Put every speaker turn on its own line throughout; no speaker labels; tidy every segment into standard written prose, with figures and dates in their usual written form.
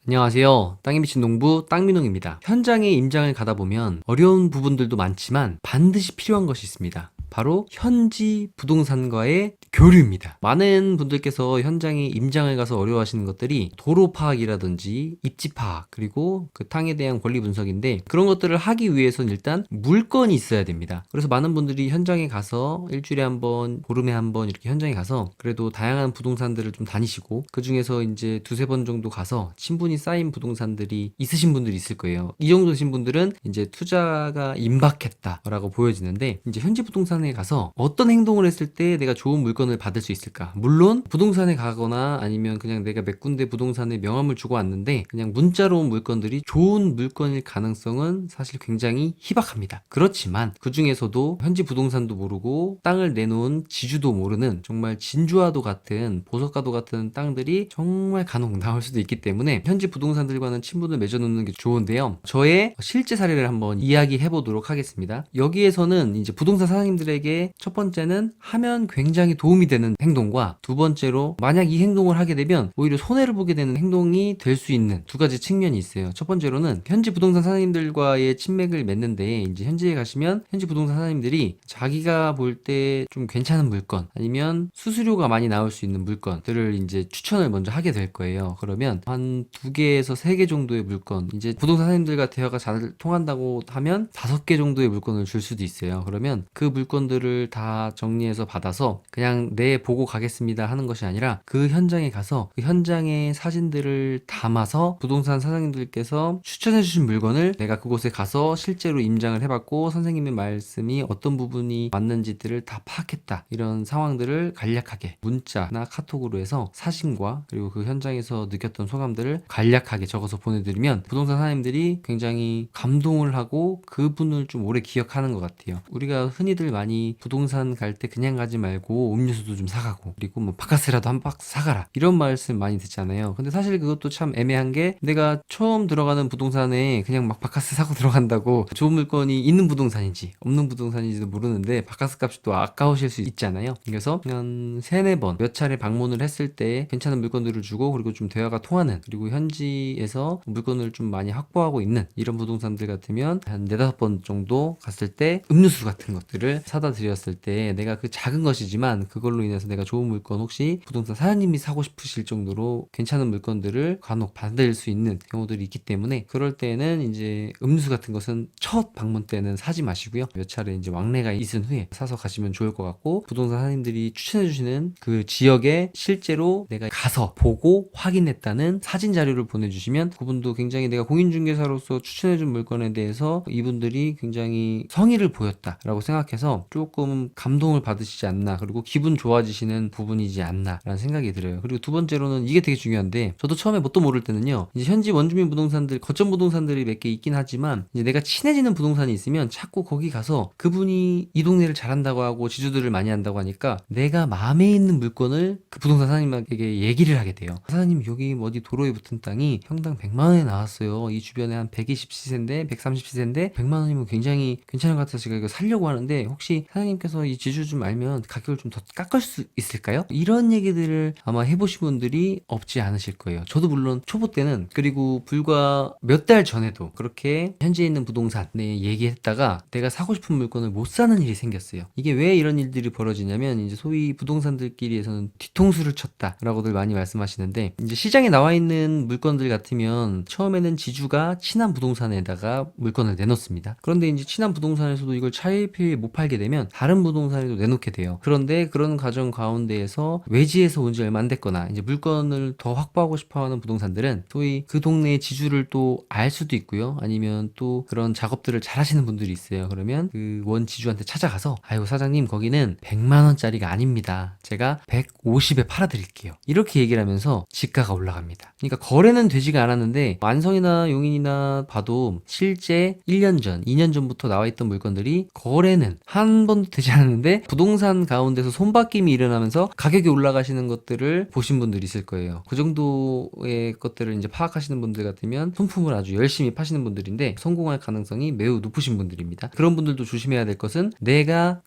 안녕하세요. 땅에 미친 농부 땅민홍입니다. 현장에 임장을 가다 보면 어려운 부분들도 많지만 반드시 필요한 것이 있습니다. 바로 현지 부동산과의 교류입니다. 많은 분들께서 현장에 임장을 가서 어려워하시는 것들이 도로 파악이라든지 입지 파악, 그리고 그 땅에 대한 권리 분석인데, 그런 것들을 하기 위해서는 일단 물건이 있어야 됩니다. 그래서 많은 분들이 현장에 가서 일주일에 한 번, 보름에 한 번 이렇게 현장에 가서 그래도 다양한 부동산들을 좀 다니시고, 그 중에서 이제 두세 번 정도 가서 친분이 쌓인 부동산들이 있으신 분들이 있을 거예요. 이 정도 되신 분들은 이제 투자가 임박했다라고 보여지는데, 이제 현지 부동산에 가서 어떤 행동을 했을 때 내가 좋은 물건을 받을 수 있을까? 물론 부동산에 가거나 아니면 그냥 내가 몇 군데 부동산에 명함을 주고 왔는데 그냥 문자로 온 물건들이 좋은 물건일 가능성은 사실 굉장히 희박합니다. 그렇지만 그 중에서도 현지 부동산도 모르고 땅을 내놓은 지주도 모르는 정말 진주와도 같은, 보석과도 같은 땅들이 정말 간혹 나올 수도 있기 때문에 현지 부동산들과는 친분을 맺어놓는 게 좋은데요. 저의 실제 사례를 한번 이야기해 보도록 하겠습니다. 여기에서는 이제 부동산 사장님들에게 첫 번째는 하면 굉장히 도움이 되는 행동과, 두 번째로 만약 이 행동을 하게 되면 오히려 손해를 보게 되는 행동이 될 수 있는 두 가지 측면이 있어요. 첫 번째로는 현지 부동산 사장님들과의 친맥을 맺는데, 이제 현지에 가시면 현지 부동산 사장님들이 자기가 볼 때 좀 괜찮은 물건, 아니면 수수료가 많이 나올 수 있는 물건들을 이제 추천을 먼저 하게 될 거예요. 그러면 한 두 개에서 세 개 정도의 물건, 이제 부동산 사장님들과 대화가 잘 통한다고 하면 다섯 개 정도의 물건을 줄 수도 있어요. 그러면 그 물건들을 다 정리해서 받아서 그냥 네, 보고 가겠습니다 하는 것이 아니라, 그 현장에 가서 그 현장의 사진들을 담아서 부동산 사장님들께서 추천해 주신 물건을 내가 그곳에 가서 실제로 임장을 해봤고 선생님의 말씀이 어떤 부분이 맞는지들을 다 파악했다, 이런 상황들을 간략하게 문자나 카톡으로 해서 사진과 그리고 그 현장에서 느꼈던 소감들을 간략하게 적어서 보내드리면 부동산 사장님들이 굉장히 감동을 하고 그분을 좀 오래 기억하는 것 같아요. 우리가 흔히들 많이 부동산 갈 때 그냥 가지 말고 음료수도 좀 사가고, 그리고 뭐 바카스라도 한 박스 사가라, 이런 말씀 많이 듣잖아요. 근데 사실 그것도 참 애매한 게, 내가 처음 들어가는 부동산에 그냥 막 바카스 사고 들어간다고 좋은 물건이 있는 부동산인지 없는 부동산인지도 모르는데 바카스 값이 또 아까우실 수 있잖아요. 그래서 한 세네 번 몇 차례 방문을 했을 때 괜찮은 물건들을 주고, 그리고 좀 대화가 통하는, 그리고 현지에서 물건을 좀 많이 확보하고 있는 이런 부동산들 같으면 한 네다섯 번 정도 갔을 때 음료수 같은 것들을 사다 드렸을 때, 내가 그 작은 것이지만 그걸로 인해서 내가 좋은 물건, 혹시 부동산 사장님이 사고 싶으실 정도로 괜찮은 물건들을 간혹 받을 수 있는 경우들이 있기 때문에, 그럴 때는 이제 음료수 같은 것은 첫 방문 때는 사지 마시고요. 몇 차례 이제 왕래가 있은 후에 사서 가시면 좋을 것 같고, 부동산 사장님들이 추천해 주시는 그 지역에 실제로 내가 가서 보고 확인했다는 사진 자료를 보내주시면, 그분도 굉장히 내가 공인중개사로서 추천해 준 물건에 대해서 이분들이 굉장히 성의를 보였다라고 생각해서 조금 감동을 받으시지 않나, 그리고 기분 좋아지시는 부분이지 않나 라는 생각이 들어요. 그리고 두 번째로는 이게 되게 중요한데, 저도 처음에 뭣도 모를 때는요, 이제 현지 원주민 부동산들, 거점 부동산들이 몇 개 있긴 하지만 이제 내가 친해지는 부동산이 있으면 자꾸 거기 가서 그분이 이 동네를 잘한다고 하고 지주들을 많이 한다고 하니까 내가 마음에 있는 물건을 그 부동산 사장님에게 얘기를 하게 돼요. 사장님, 여기 어디 도로에 붙은 땅이 평당 100만 원에 나왔어요. 이 주변에 한 120시세인데 130시세인데 100만 원이면 굉장히 괜찮은 것 같아서 제가 이거 살려고 하는데, 혹시 사장님께서 이 지주 좀 알면 가격을 좀 더 깎을 수 있을까요? 이런 얘기들을 아마 해보신 분들이 없지 않으실 거예요. 저도 물론 초보 때는, 그리고 불과 몇 달 전에도 그렇게 현지에 있는 부동산에 얘기했다가 내가 사고 싶은 물건을 못 사는 일이 생겼어요. 이게 왜 이런 일들이 벌어지냐면, 이제 소위 부동산들끼리에서는 뒤통수를 쳤다라고들 많이 말씀하시는데, 이제 시장에 나와 있는 물건들 같으면 처음에는 지주가 친한 부동산에다가 물건을 내놓습니다. 그런데 이제 친한 부동산에서도 이걸 차일피일 못 팔게 되면 다른 부동산에도 내놓게 돼요. 그런데 그런 과정 가운데에서 외지에서 온 지 얼마 안 됐거나 이제 물건을 더 확보하고 싶어하는 부동산들은 소위 그 동네의 지주를 또 알 수도 있고요. 아니면 또 그런 작업들을 잘 하시는 분들이 있어요. 그러면 그 원 지주한테 찾아가서, 아유 사장님, 거기는 100만 원짜리가 아닙니다. 제가 150에 팔아드릴게요. 이렇게 얘기를 하면서 지가가 올라갑니다. 그러니까 거래는 되지가 않았는데, 완성이나 용인이나 봐도 실제 1년 전, 2년 전부터 나와 있던 물건들이 거래는 한 한 번도 되지 않았는데 부동산 가운데서 손바뀜이 일어나면서 가격이 올라가시는 것들을 보신 분들이 있을 거예요. 그 정도의 것들을 이제 파악하시는 분들 같으면 손품을 아주 열심히 파시는 분들인데 성공할 가능성이 매우 높으신 분들입니다. 그런 분들도 조심해야 될 것은 내가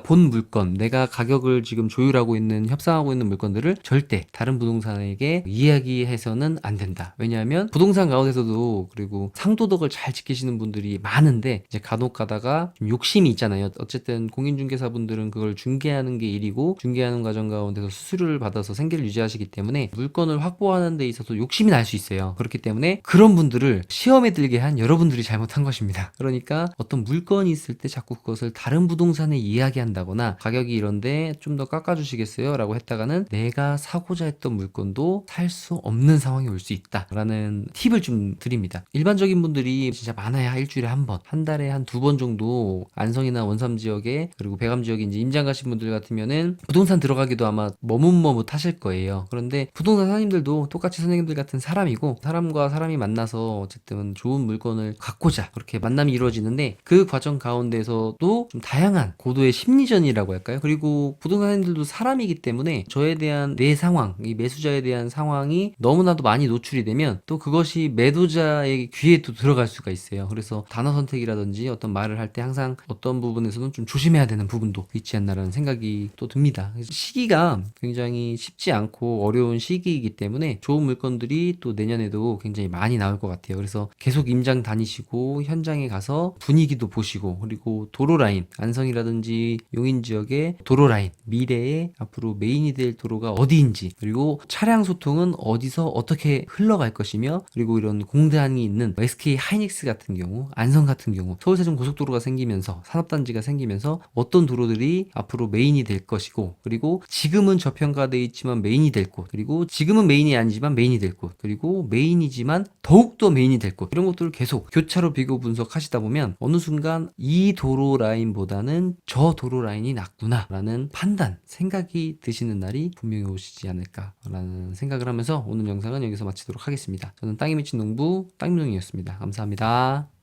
본 물건, 내가 가격을 지금 조율하고 있는, 협상하고 있는 물건들을 절대 다른 부동산에게 이야기해서는 안 된다. 왜냐하면 부동산 가운데서도 그리고 상도덕을 잘 지키시는 분들이 많은데 이제 간혹 가다가 좀 욕심이 있잖아요. 어쨌든 공인중개사분들은 그걸 중개하는 게 일이고 중개하는 과정 가운데서 수수료를 받아서 생계를 유지하시기 때문에 물건을 확보하는 데 있어서 욕심이 날 수 있어요. 그렇기 때문에 그런 분들을 시험에 들게 한 여러분들이 잘못한 것입니다. 그러니까 어떤 물건이 있을 때 자꾸 그것을 다른 부동산에 이야기한다거나 가격이 이런데 좀 더 깎아주시겠어요? 라고 했다가는 내가 사고자 했던 물건도 살 수 없는 상황이 올 수 있다 라는 팁을 좀 드립니다. 일반적인 분들이 진짜 많아야 일주일에 한 번, 한 달에 한 두 번 정도 안성이나 원삼 지역에 그리고 배감 지역에 이제 임장 가신 분들 같으면은 부동산 들어가기도 아마 머뭇머뭇 하실 거예요. 그런데 부동산 사장님들도 똑같이 선생님들 같은 사람이고 사람과 사람이 만나서 어쨌든 좋은 물건을 갖고자 그렇게 만남이 이루어지는데 그 과정 가운데서도 좀 다양한 고도의 심리전이라고 할까요? 그리고 부동산 사장님들도 사람이기 때문에 저에 대한 내 상황, 이 매수자에 대한 상황이 너무나도 많이 노출이 되면 또 그것이 매도자의 귀에 또 들어갈 수가 있어요. 그래서 단어 선택이라든지 어떤 말을 할 때 항상 어떤 부분에서는 좀 조심해야 되는 부분도 있지 않나라는 생각이 또 듭니다. 시기가 굉장히 쉽지 않고 어려운 시기이기 때문에 좋은 물건들이 또 내년에도 굉장히 많이 나올 것 같아요. 그래서 계속 임장 다니시고 현장에 가서 분위기도 보시고 그리고 도로 라인, 안성이라든지 용인 지역의 도로 라인, 미래에 앞으로 메인이 될 도로가 어디인지 그리고 차량 소통은 어디서 어떻게 흘러갈 것이며 그리고 이런 공단이 있는 SK 하이닉스 같은 경우, 안성 같은 경우 서울세종 고속도로가 생기면서 산업단지가 생기면서 어떤 도로들이 앞으로 메인이 될 것이고 그리고 지금은 저평가되어 있지만 메인이 될 곳 그리고 지금은 메인이 아니지만 메인이 될 곳 그리고 메인이지만 더욱더 메인이 될 곳 이런 것들을 계속 교차로 비교 분석하시다 보면 어느 순간 이 도로 라인보다는 저 도로 라인이 낫구나 라는 판단, 생각이 드시는 날이 분명히 오시지 않을까라는 생각을 하면서 오늘 영상은 여기서 마치도록 하겠습니다. 저는 땅이 미친 농부 땅민홍이었습니다. 감사합니다.